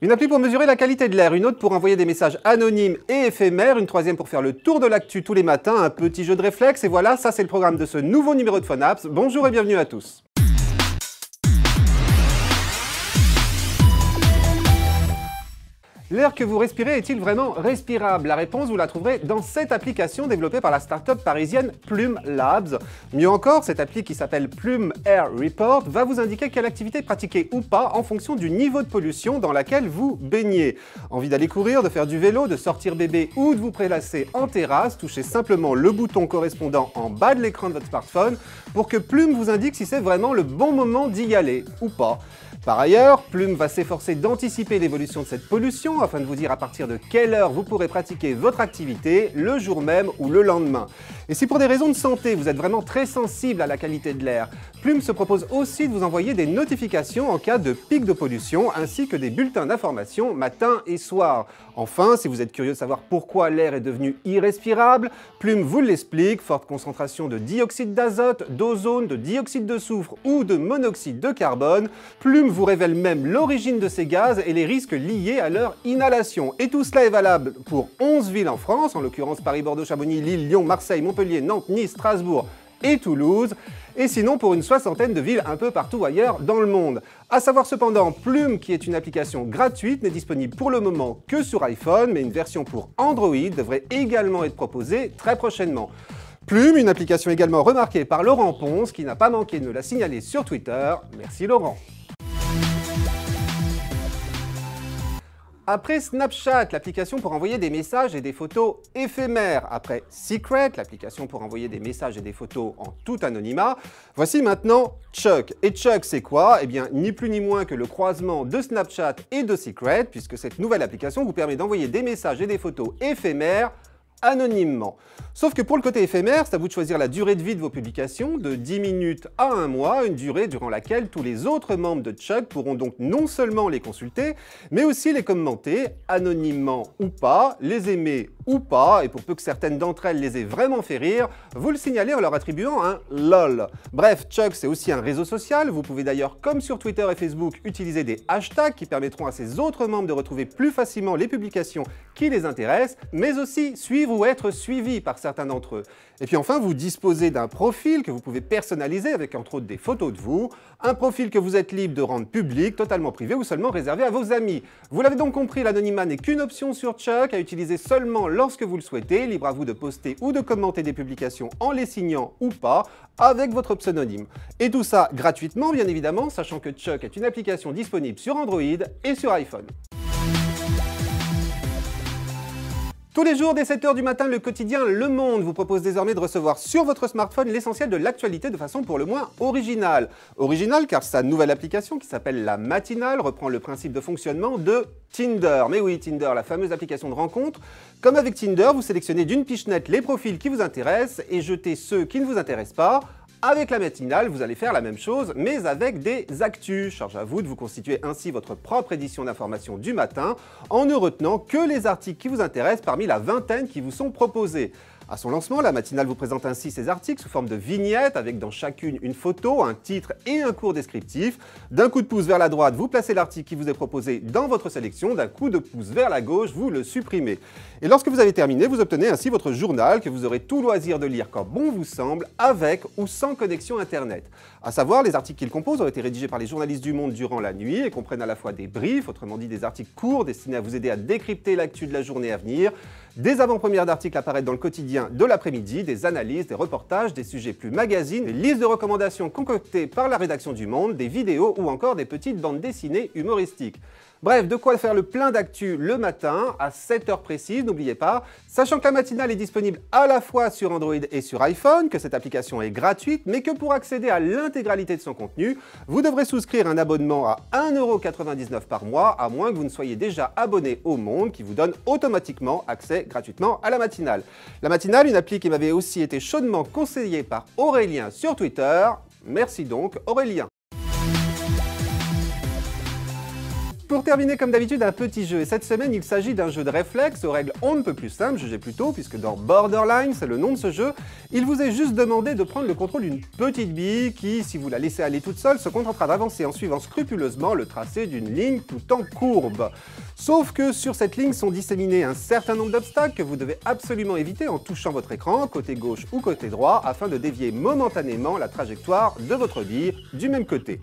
Une appli pour mesurer la qualité de l'air, une autre pour envoyer des messages anonymes et éphémères, une troisième pour faire le tour de l'actu tous les matins, un petit jeu de réflexe, et voilà, ça c'est le programme de ce nouveau numéro de PhoneApps. Bonjour et bienvenue à tous. L'air que vous respirez est-il vraiment respirable? La réponse, vous la trouverez dans cette application développée par la start-up parisienne Plume Labs. Mieux encore, cette appli qui s'appelle Plume Air Report va vous indiquer quelle activité pratiquer ou pas en fonction du niveau de pollution dans laquelle vous baignez. Envie d'aller courir, de faire du vélo, de sortir bébé ou de vous prélasser en terrasse, touchez simplement le bouton correspondant en bas de l'écran de votre smartphone pour que Plume vous indique si c'est vraiment le bon moment d'y aller ou pas. Par ailleurs, Plume va s'efforcer d'anticiper l'évolution de cette pollution afin de vous dire à partir de quelle heure vous pourrez pratiquer votre activité, le jour même ou le lendemain. Et si pour des raisons de santé, vous êtes vraiment très sensible à la qualité de l'air, Plume se propose aussi de vous envoyer des notifications en cas de pic de pollution ainsi que des bulletins d'information matin et soir. Enfin, si vous êtes curieux de savoir pourquoi l'air est devenu irrespirable, Plume vous l'explique, forte concentration de dioxyde d'azote, d'ozone, de dioxyde de soufre ou de monoxyde de carbone, Plume vous révèle même l'origine de ces gaz et les risques liés à leur inhalation. Et tout cela est valable pour 11 villes en France, en l'occurrence Paris, Bordeaux, Chamonix, Lille, Lyon, Marseille, Montpellier, Nantes, Nice, Strasbourg et Toulouse, et sinon pour une soixantaine de villes un peu partout ailleurs dans le monde. À savoir cependant, Plume, qui est une application gratuite, n'est disponible pour le moment que sur iPhone, mais une version pour Android devrait également être proposée très prochainement. Plume, une application également remarquée par Laurent Ponce, qui n'a pas manqué de nous la signaler sur Twitter. Merci Laurent. Après Snapchat, l'application pour envoyer des messages et des photos éphémères. Après Secret, l'application pour envoyer des messages et des photos en tout anonymat. Voici maintenant Chuck. Et Chuck, c'est quoi? Eh bien, ni plus ni moins que le croisement de Snapchat et de Secret, puisque cette nouvelle application vous permet d'envoyer des messages et des photos éphémères anonymement. Sauf que pour le côté éphémère, c'est à vous de choisir la durée de vie de vos publications, de 10 minutes à 1 mois, une durée durant laquelle tous les autres membres de Chuck pourront donc non seulement les consulter, mais aussi les commenter, anonymement ou pas, les aimer ou pas, et pour peu que certaines d'entre elles les aient vraiment fait rire, vous le signalez en leur attribuant un LOL. Bref, Chuck c'est aussi un réseau social, vous pouvez d'ailleurs, comme sur Twitter et Facebook, utiliser des hashtags qui permettront à ces autres membres de retrouver plus facilement les publications qui les intéressent, mais aussi suivre ou être suivi par certains d'entre eux. Et puis enfin, vous disposez d'un profil que vous pouvez personnaliser avec entre autres des photos de vous, un profil que vous êtes libre de rendre public, totalement privé ou seulement réservé à vos amis. Vous l'avez donc compris, l'anonymat n'est qu'une option sur Chuck, à utiliser seulement lorsque vous le souhaitez, libre à vous de poster ou de commenter des publications en les signant ou pas, avec votre pseudonyme. Et tout ça gratuitement bien évidemment, sachant que Chuck est une application disponible sur Android et sur iPhone. Tous les jours, dès 7 h du matin, le quotidien Le Monde vous propose désormais de recevoir sur votre smartphone l'essentiel de l'actualité de façon pour le moins originale. Originale car sa nouvelle application qui s'appelle La Matinale reprend le principe de fonctionnement de Tinder. Mais oui, Tinder, la fameuse application de rencontre. Comme avec Tinder, vous sélectionnez d'une pichenette les profils qui vous intéressent et jetez ceux qui ne vous intéressent pas. Avec la matinale, vous allez faire la même chose, mais avec des actus. Charge à vous de vous constituer ainsi votre propre édition d'information du matin, en ne retenant que les articles qui vous intéressent parmi la vingtaine qui vous sont proposés. À son lancement, la matinale vous présente ainsi ces articles sous forme de vignettes, avec dans chacune une photo, un titre et un court descriptif. D'un coup de pouce vers la droite, vous placez l'article qui vous est proposé dans votre sélection. D'un coup de pouce vers la gauche, vous le supprimez. Et lorsque vous avez terminé, vous obtenez ainsi votre journal que vous aurez tout loisir de lire quand bon vous semble, avec ou sans connexion Internet. À savoir, les articles qu'il compose ont été rédigés par les journalistes du Monde durant la nuit et comprennent à la fois des briefs, autrement dit des articles courts destinés à vous aider à décrypter l'actu de la journée à venir, des avant-premières d'articles apparaître dans le quotidien de l'après-midi, des analyses, des reportages, des sujets plus magazines, des listes de recommandations concoctées par la rédaction du Monde, des vidéos ou encore des petites bandes dessinées humoristiques. Bref, de quoi faire le plein d'actu le matin, à 7 h précises, n'oubliez pas. Sachant que la matinale est disponible à la fois sur Android et sur iPhone, que cette application est gratuite, mais que pour accéder à l'intégralité de son contenu, vous devrez souscrire un abonnement à 1,99 € par mois, à moins que vous ne soyez déjà abonné au Monde, qui vous donne automatiquement accès gratuitement à la matinale. La matinale, une appli qui m'avait aussi été chaudement conseillée par Aurélien sur Twitter. Merci donc Aurélien. Pour terminer, comme d'habitude, un petit jeu. Et cette semaine, il s'agit d'un jeu de réflexe aux règles on ne peut plus simples, jugez plutôt, puisque dans Borderline, c'est le nom de ce jeu, il vous est juste demandé de prendre le contrôle d'une petite bille qui, si vous la laissez aller toute seule, se contentera d'avancer en suivant scrupuleusement le tracé d'une ligne tout en courbe. Sauf que sur cette ligne sont disséminés un certain nombre d'obstacles que vous devez absolument éviter en touchant votre écran, côté gauche ou côté droit, afin de dévier momentanément la trajectoire de votre bille du même côté.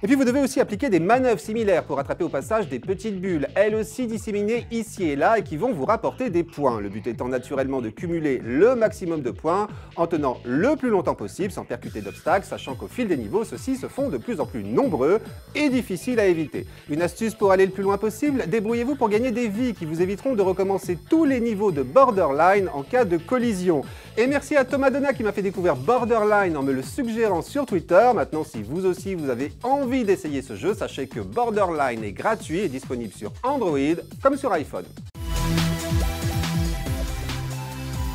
Et puis vous devez aussi appliquer des manœuvres similaires pour attraper au passage des petites bulles, elles aussi disséminées ici et là et qui vont vous rapporter des points. Le but étant naturellement de cumuler le maximum de points en tenant le plus longtemps possible sans percuter d'obstacles, sachant qu'au fil des niveaux, ceux-ci se font de plus en plus nombreux et difficiles à éviter. Une astuce pour aller le plus loin possible, débrouillez-vous pour gagner des vies qui vous éviteront de recommencer tous les niveaux de Borderline en cas de collision. Et merci à Thomas Donat qui m'a fait découvrir Borderline en me le suggérant sur Twitter. Maintenant, si vous aussi vous avez envie d'essayer ce jeu, sachez que Borderline est gratuit et disponible sur Android comme sur iPhone.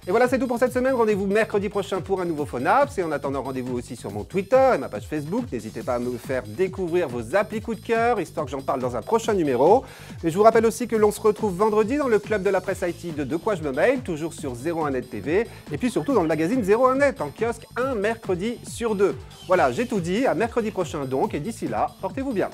Et voilà, c'est tout pour cette semaine. Rendez-vous mercredi prochain pour un nouveau Phonaps. Et en attendant, rendez-vous aussi sur mon Twitter et ma page Facebook. N'hésitez pas à me faire découvrir vos applis coup de cœur, histoire que j'en parle dans un prochain numéro. Et je vous rappelle aussi que l'on se retrouve vendredi dans le club de la presse IT de quoi je me mail, toujours sur 01net TV. Et puis surtout dans le magazine 01net, en kiosque un mercredi sur deux. Voilà, j'ai tout dit. À mercredi prochain donc. Et d'ici là, portez-vous bien.